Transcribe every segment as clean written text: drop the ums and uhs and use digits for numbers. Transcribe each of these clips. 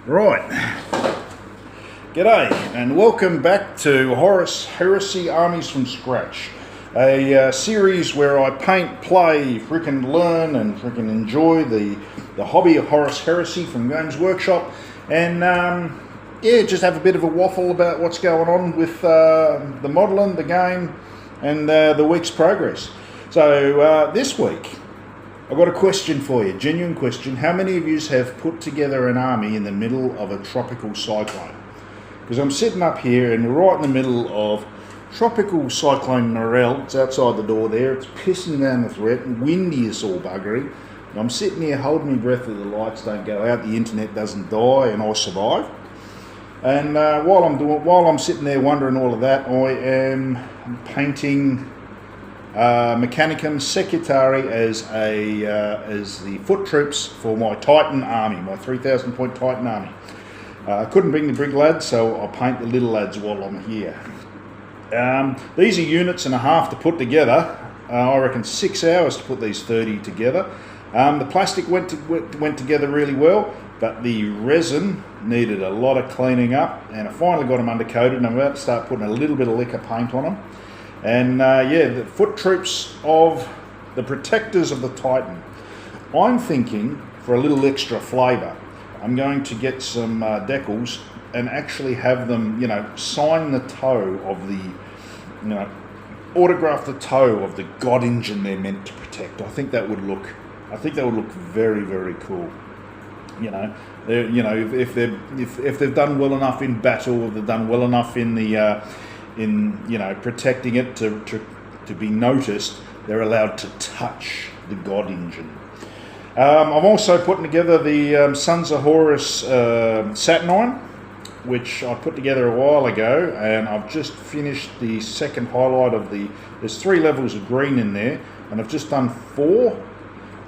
Right, g'day and welcome back to Horus Heresy Armies from Scratch, a series where I paint, play, freaking learn and freaking enjoy the hobby of Horus Heresy from Games Workshop, and yeah, just have a bit of a waffle about what's going on with the modelling, the game, and the week's progress. So this week I've got a question for you, genuine question. How many of you have put together an army in the middle of a tropical cyclone? Because I'm sitting up here and we're right in the middle of tropical cyclone Narelle. It's outside the door there. It's pissing down the threat and windy as all buggery. And I'm sitting here holding my breath that the lights don't go out, the internet doesn't die, and I survive. And while I'm sitting there wondering all of that, I am painting Mechanicum Secutarii as the foot troops for my Titan army, my 3,000 point Titan army. I couldn't bring the big lads, so I'll paint the little lads while I'm here. These are units and a half to put together. I reckon 6 hours to put these 30 together. The plastic went together really well, but the resin needed a lot of cleaning up, and I finally got them undercoated, and I'm about to start putting a little bit of liquor paint on them. And yeah, the foot troops of the protectors of the Titan. I'm thinking, for a little extra flavour, I'm going to get some decals and actually have them, sign the toe of the, autograph the toe of the god engine they're meant to protect. I think that would look very, very cool. If they've done well enough in battle, or they've done well enough in the protecting it to be noticed, they're allowed to touch the god engine. I'm also putting together the Sons of Horus Saturnine, which I put together a while ago, and I've just finished the second highlight of there's 3 levels of green in there, and I've just done 4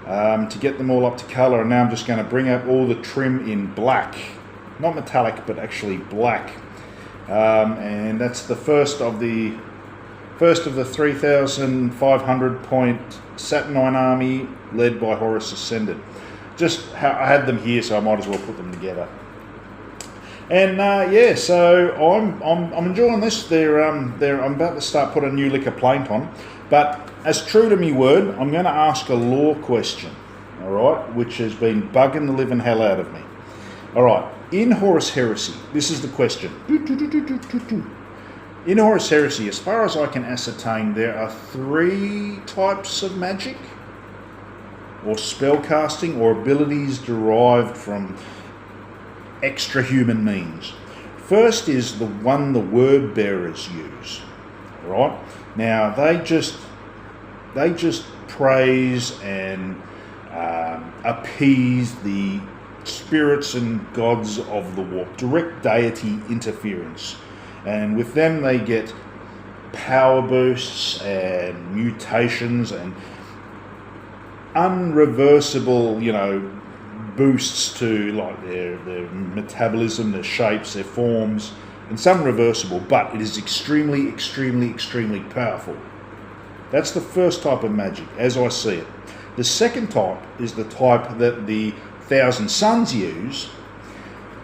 to get them all up to colour, and now I'm just going to bring up all the trim in black, not metallic but actually black. And that's the first of the 3,500 point Saturnine army led by Horus Ascended. I had them here, so I might as well put them together. And yeah, so I'm enjoying this. I'm about to start putting a new liquor paint on, but as true to me word, I'm going to ask a lore question, all right, which has been bugging the living hell out of me. All right. In Horus Heresy, this is the question. In Horus Heresy, as far as I can ascertain, there are 3 types of magic, or spellcasting, or abilities derived from extra-human means. First is the one the word bearers use. Right? Now, they just praise and appease the spirits and gods of the war, direct deity interference, and with them they get power boosts and mutations and unreversible, boosts to like their metabolism, their shapes, their forms, and some reversible, but it is extremely, extremely, extremely powerful. That's the first type of magic, as I see it. The second type is the type that the Thousand Sons use,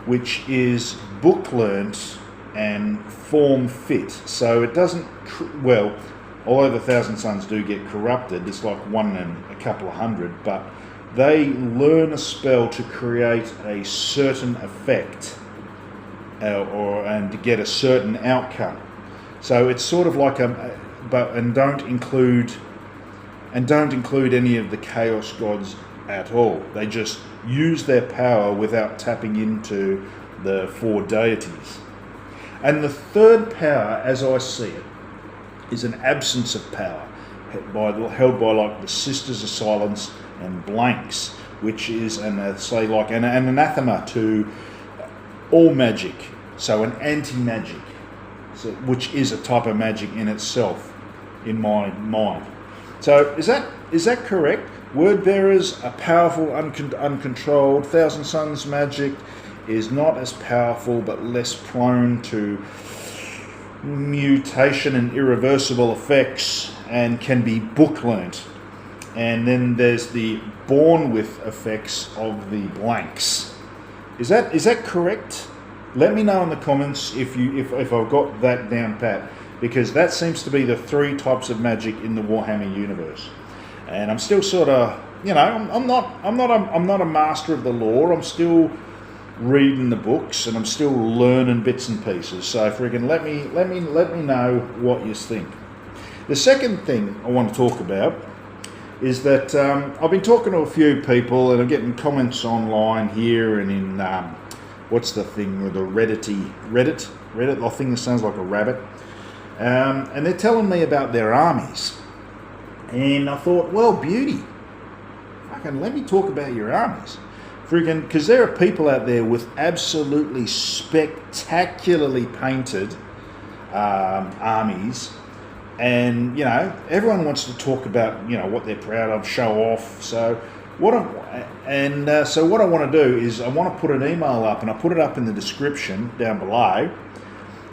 which is book learnt and form fit. So it doesn't, although the Thousand Sons do get corrupted, it's like 1 in a couple of hundred, but they learn a spell to create a certain effect and to get a certain outcome. So it's sort of like and don't include any of the chaos gods at all. They just use their power without tapping into the 4 deities. And the third power, as I see it, is an absence of power, held by like the Sisters of Silence and Blanks, which is an anathema to all magic, so an anti-magic, which is a type of magic in itself, in my mind. So is that correct? Word bearers are powerful, uncontrolled. Thousand Sons magic is not as powerful but less prone to mutation and irreversible effects and can be book learnt. And then there's the born with effects of the Blanks. Is that correct? Let me know in the comments if I've got that down pat, because that seems to be the 3 types of magic in the Warhammer universe. And I'm still sort of, you know, I'm not a master of the lore. I'm still reading the books and I'm still learning bits and pieces. So friggin' let me know what you think. The second thing I want to talk about is that I've been talking to a few people and I'm getting comments online here and in what's the thing with the Reddit, the thing that sounds like a rabbit, and they're telling me about their armies, and I thought, well, beauty, fucking let me talk about your armies, friggin', because there are people out there with absolutely spectacularly painted armies. And you know, everyone wants to talk about, you know, what they're proud of, show off. So what I want to do is I want to put an email up, and I put it up in the description down below.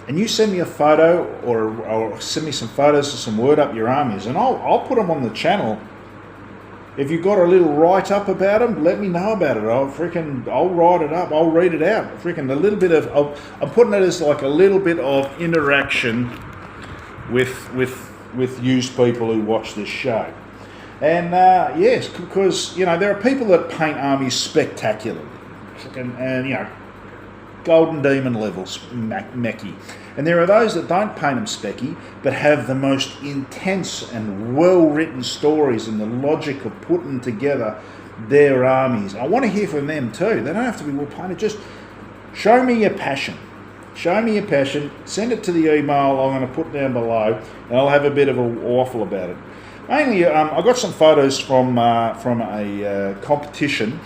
And you send me a photo, or send me some photos of some word up your armies, and I'll put them on the channel. If you've got a little write up about them, let me know about it. I'll write it up. I'll read it out. Freaking a little bit of. I'm putting it as like a little bit of interaction with used people who watch this show. And yes, because, you know, there are people that paint armies spectacularly, and you know, golden demon levels mechie, and there are those that don't paint them specky but have the most intense and well written stories and the logic of putting together their armies. I want to hear from them too. They don't have to be well painted. Just show me your passion. Show me your passion, send it to the email I'm going to put down below, and I'll have a bit of a waffle about it. Mainly, I got some photos from a competition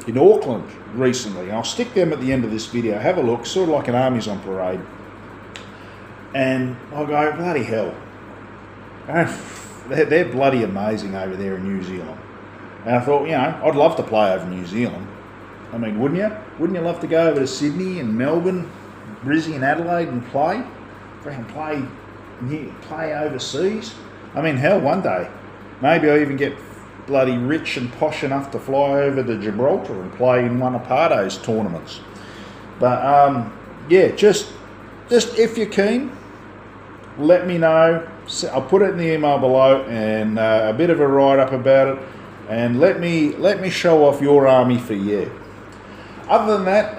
in Auckland recently, and I'll stick them at the end of this video. Have a look, sort of like an Armies on parade. And I'll go, bloody hell, they're bloody amazing over there in New Zealand. And I thought, you know, I'd love to play over New Zealand. I mean, wouldn't you? Wouldn't you love to go over to Sydney and Melbourne, Brisbane and Adelaide and play overseas? I mean, hell, one day maybe I even get bloody rich and posh enough to fly over to Gibraltar and play in one of Pardo's tournaments. But yeah, just if you're keen, let me know. I'll put it in the email below, and a bit of a write-up about it, and let me show off your army for you. Other than that,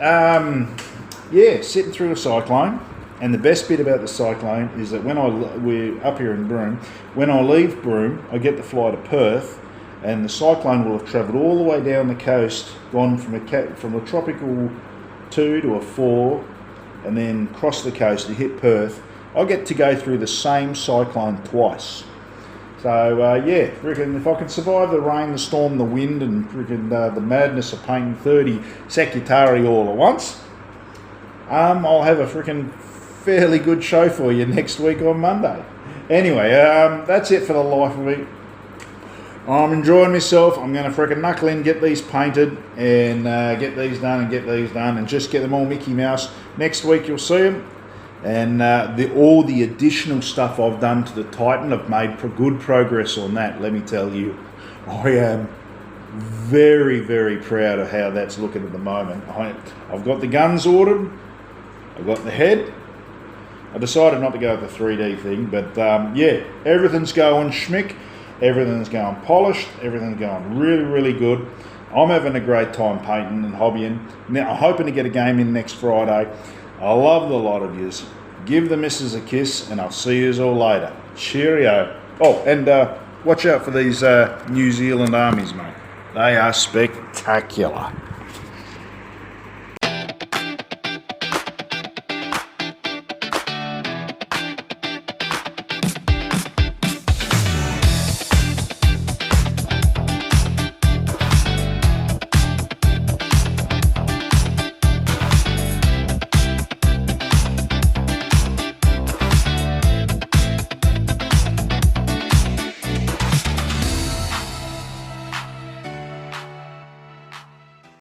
yeah, sitting through a cyclone, and the best bit about the cyclone is that we're up here in Broome, when I leave Broome, I get to fly to Perth, and the cyclone will have travelled all the way down the coast, gone from a tropical 2 to a 4, and then cross the coast to hit Perth. I get to go through the same cyclone twice. So yeah, freaking if I can survive the rain, the storm, the wind, and freaking the madness of painting 30 secutarii all at once, I'll have a freaking fairly good show for you next week on Monday. Anyway, that's it for the life of me. I'm enjoying myself. I'm going to freaking knuckle in, get these painted, and get these done, and just get them all Mickey Mouse. Next week you'll see them. And all the additional stuff I've done to the Titan, I've made good progress on that, let me tell you. I am very, very proud of how that's looking at the moment. I've got the guns ordered, I've got the head. I decided not to go with the 3D thing, but yeah, everything's going schmick, everything's going polished, everything's going really, really good. I'm having a great time painting and hobbying. Now, I'm hoping to get a game in next Friday. I love the lot of yous. Give the missus a kiss, and I'll see yous all later. Cheerio. Oh, and watch out for these New Zealand armies, mate. They are spectacular.